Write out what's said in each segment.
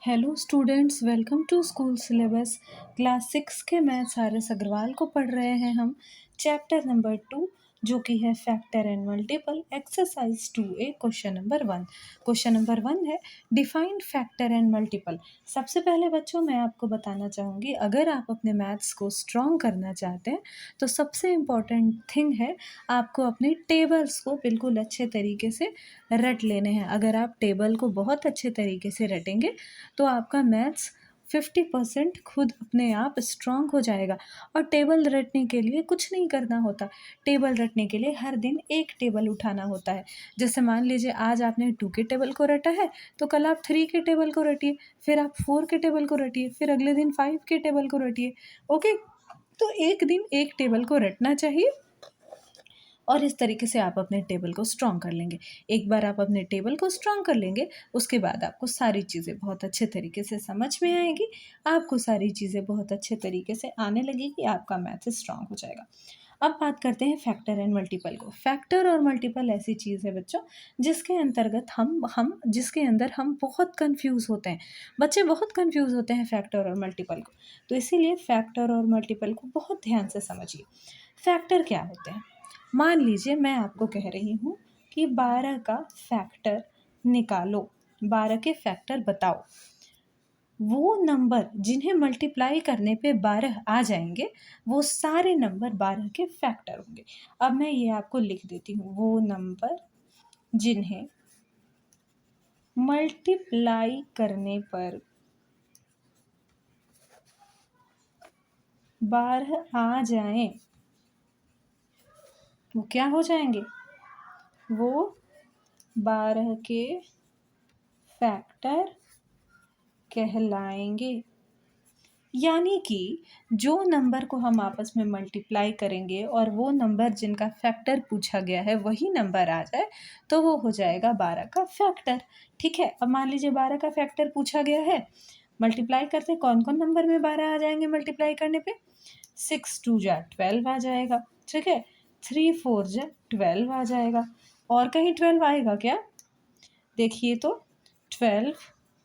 Hello students, welcome to school syllabus. Class 6 के maths RS. Agarwal को पढ़ रहे हैं हम। चैप्टर नंबर 2 जो कि है factor and multiple, exercise 2A, question number 1। Question number 1 है डिफाइन फैक्टर एंड मल्टीपल। सबसे पहले बच्चों मैं आपको बताना चाहूँगी, अगर आप अपने मैथ्स को स्ट्रॉन्ग करना चाहते हैं तो सबसे इम्पॉर्टेंट थिंग है आपको अपने टेबल्स को बिल्कुल अच्छे तरीके से रट लेने हैं। अगर आप टेबल को बहुत अच्छे तरीके से रटेंगे तो आपका मैथ्स 50% खुद अपने आप स्ट्रॉन्ग हो जाएगा। और टेबल रटने के लिए कुछ नहीं करना होता। टेबल रटने के लिए हर दिन एक टेबल उठाना होता है। जैसे मान लीजिए आज आपने 2 के टेबल को रटा है तो कल आप 3 के टेबल को रटिए, फिर आप 4 के टेबल को रटिए, फिर अगले दिन 5 के टेबल को रटिए। ओके, तो एक दिन एक टेबल को रटना चाहिए और इस तरीके से आप अपने टेबल को स्ट्रॉन्ग कर लेंगे। एक बार आप अपने टेबल को स्ट्रॉन्ग कर लेंगे, उसके बाद आपको सारी चीज़ें बहुत अच्छे तरीके से समझ में आएगी। आपको सारी चीज़ें बहुत अच्छे तरीके से आने लगेगी, आपका मैथ स्ट्रॉन्ग हो जाएगा। अब बात करते हैं फैक्टर एंड मल्टीपल को। फैक्टर और मल्टीपल ऐसी चीज़ है बच्चों जिसके अंतर्गत हम जिसके अंदर हम बहुत कंफ्यूज होते हैं। बच्चे बहुत कंफ्यूज होते हैं फैक्टर और मल्टीपल को, तो इसीलिए फैक्टर और मल्टीपल को बहुत ध्यान से समझिए। फैक्टर क्या होते हैं? मान लीजिए मैं आपको कह रही हूँ कि 12 का फैक्टर निकालो, 12 के फैक्टर बताओ। वो नंबर जिन्हें मल्टीप्लाई करने पे 12 आ जाएंगे वो सारे नंबर 12 के फैक्टर होंगे। अब मैं ये आपको लिख देती हूँ, वो नंबर जिन्हें मल्टीप्लाई करने पर 12 आ जाएं वो क्या हो जाएंगे? वो 12 के फैक्टर कहलाएंगे। यानी कि जो नंबर को हम आपस में मल्टीप्लाई करेंगे और वो नंबर जिनका फैक्टर पूछा गया है वही नंबर आ जाए तो वो हो जाएगा 12 का फैक्टर। ठीक है, अब मान लीजिए 12 का फैक्टर पूछा गया है, मल्टीप्लाई करते कौन कौन नंबर में 12 आ जाएंगे मल्टीप्लाई करने पे? 6 2 जा 12 आ जाएगा। ठीक है, 3 4 जा 12 आ जाएगा। और कहीं 12 आएगा क्या? देखिए तो 12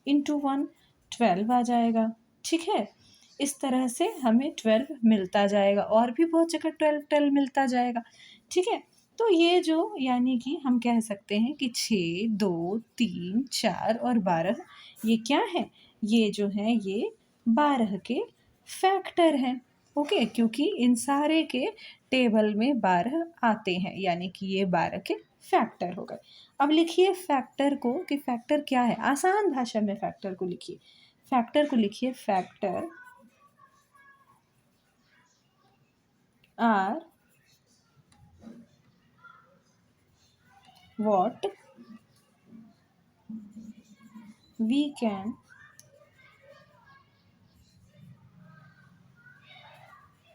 इंटू 1 12 आ जाएगा। ठीक है, इस तरह से हमें 12 मिलता जाएगा और भी बहुत जगह 12 12 मिलता जाएगा। ठीक है, तो ये जो यानी कि हम कह सकते हैं कि 6 2 3 4 और 12 ये क्या है? ये जो है ये 12 के फैक्टर हैं। ओके, क्योंकि इन सारे के टेबल में 12 आते हैं, यानी कि ये 12 के फैक्टर हो गए। अब लिखिए फैक्टर को कि फैक्टर क्या है, आसान भाषा में फैक्टर को लिखिए। फैक्टर को लिखिए, factor are what we can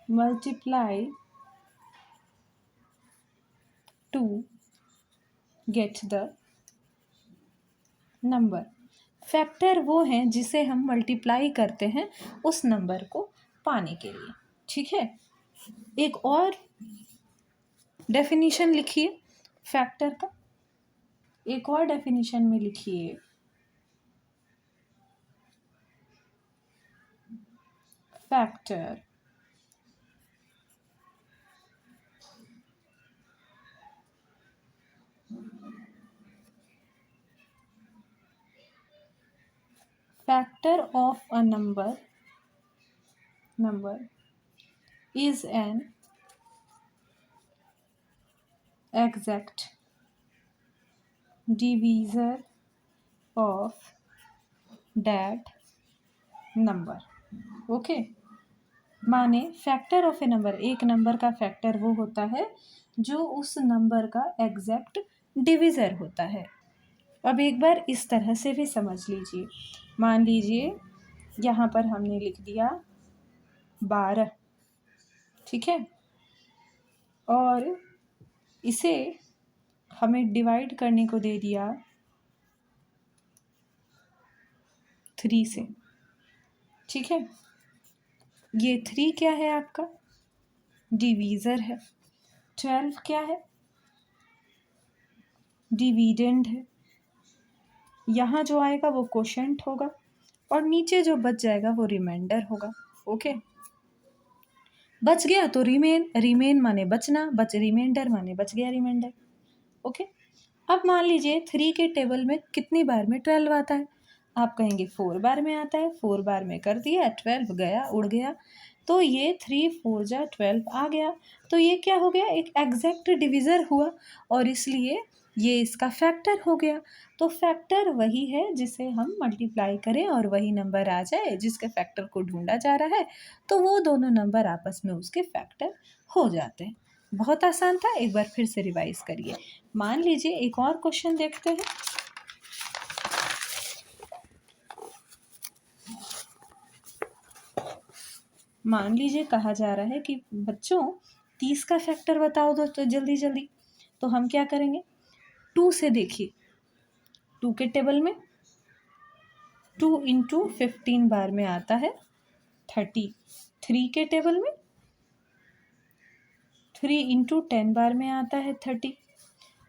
multiply to get the number। Factor वो हैं जिसे हम मल्टीप्लाई करते हैं उस नंबर को पाने के लिए। ठीक है, एक और डेफिनेशन लिखिए फैक्टर का, एक और डेफिनेशन में लिखिए factor factor of a number is an exact divisor of that number। Okay, माने फैक्टर ऑफ ए नंबर, एक नंबर का फैक्टर वो होता है जो उस नंबर का एग्जैक्ट डिविज़र होता है। अब एक बार इस तरह से भी समझ लीजिए, मान लीजिए यहाँ पर हमने लिख दिया 12, ठीक है, और इसे हमें डिवाइड करने को दे दिया 3 से। ठीक है, ये 3 क्या है? आपका डिवीज़र है। 12 क्या है? डिविडेंड है। यहाँ जो आएगा वो कोशेंट होगा। और नीचे जो बच जाएगा वो रिमाइंडर होगा। ओके, बच गया तो रिमेन माने बचना, रिमाइंडर माने बच गया रिमाइंडर। ओके, अब मान लीजिए 3 के टेबल में कितनी बार में 12 आता है? आप कहेंगे 4 बार में आता है, 4 बार में कर दिया, 12 गया उड़ गया, तो ये 3 4 जा 12 आ गया। तो ये क्या हो गया, एक एग्जैक्ट डिविज़र हुआ और इसलिए ये इसका फैक्टर हो गया। तो फैक्टर वही है जिसे हम मल्टीप्लाई करें और वही नंबर आ जाए जिसके फैक्टर को ढूंढा जा रहा है, तो वो दोनों नंबर आपस में उसके फैक्टर हो जाते हैं। बहुत आसान था, एक बार फिर से रिवाइज करिए। मान लीजिए एक और क्वेश्चन देखते हैं। मान लीजिए कहा जा रहा है कि बच्चों 30 का फैक्टर बताओ दोस्तों जल्दी जल्दी। तो हम क्या करेंगे, 2 से देखिए, 2 के टेबल में 2 इंटू 15 बार में आता है 30। 3 के टेबल में 3 इंटू 10 बार में आता है 30।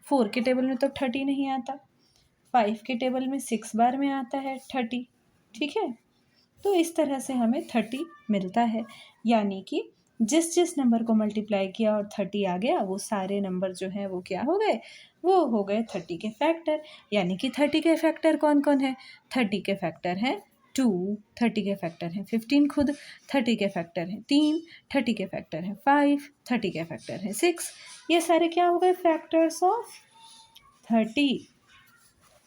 4 के टेबल में तो 30 नहीं आता। 5 के टेबल में 6 बार में आता है 30। ठीक है, तो इस तरह से हमें 30 मिलता है। यानी कि जिस जिस नंबर को मल्टीप्लाई किया और 30 आ गया, वो सारे नंबर जो हैं वो क्या हो गए, वो हो गए 30 के फैक्टर। यानी कि 30 के फैक्टर कौन कौन है? 30 के फैक्टर हैं 2, 30 के फैक्टर हैं 15 खुद, 30 के फैक्टर हैं 3, 30 के फैक्टर हैं 5, 30 के फैक्टर हैं 6। ये सारे क्या हो गए, factors of 30।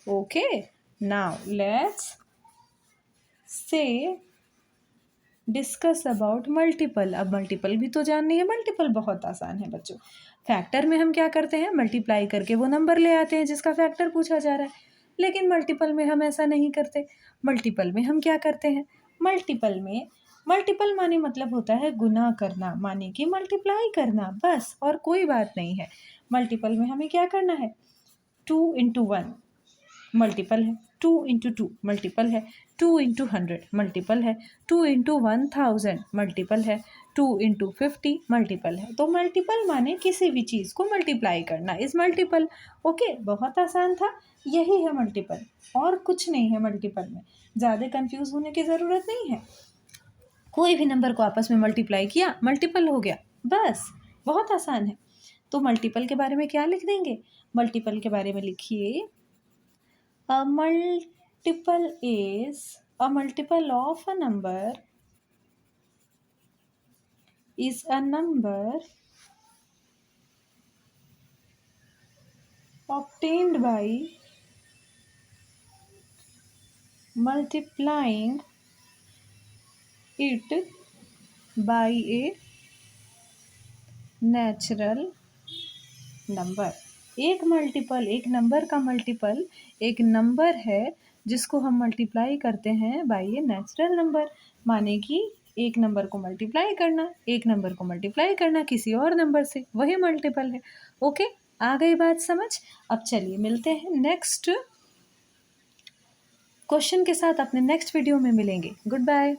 Okay, now let's say discuss about multiple. अब मल्टीपल भी तो जाननी है, मल्टीपल बहुत आसान है बच्चों। फैक्टर में हम क्या करते हैं, मल्टीप्लाई करके वो नंबर ले आते हैं जिसका फैक्टर पूछा जा रहा है। लेकिन मल्टीपल में हम ऐसा नहीं करते। मल्टीपल में हम क्या करते हैं, मल्टीपल माने मतलब होता है गुना करना, माने कि मल्टीप्लाई करना, बस और कोई बात नहीं है। मल्टीपल में हमें क्या करना है, 2 इंटू 1 मल्टीपल है, 2 इंटू 2 मल्टीपल है, 2 इंटू 100 मल्टीपल है, 2 इंटू 1000 मल्टीपल है, 2 इंटू 50 मल्टीपल है। तो मल्टीपल माने किसी भी चीज़ को मल्टीप्लाई करना इज़ मल्टीपल। ओके, बहुत आसान था, यही है मल्टीपल, और कुछ नहीं है मल्टीपल में। ज़्यादा कंफ्यूज होने की ज़रूरत नहीं है। कोई भी नंबर को आपस में मल्टीप्लाई किया, मल्टीपल हो गया, बस, बहुत आसान है। तो मल्टीपल के बारे में क्या लिख देंगे, मल्टीपल के बारे में लिखिए, a multiple is a multiple of a number is a number obtained by multiplying it by a natural number. एक मल्टीपल, एक नंबर का मल्टीपल एक नंबर है जिसको हम मल्टीप्लाई करते हैं बाय ए नेचुरल नंबर। माने कि एक नंबर को मल्टीप्लाई करना, एक नंबर को मल्टीप्लाई करना किसी और नंबर से, वही मल्टीपल है। ओके, आ गई बात समझ। अब चलिए मिलते हैं नेक्स्ट क्वेश्चन के साथ, अपने नेक्स्ट वीडियो में मिलेंगे। Good bye.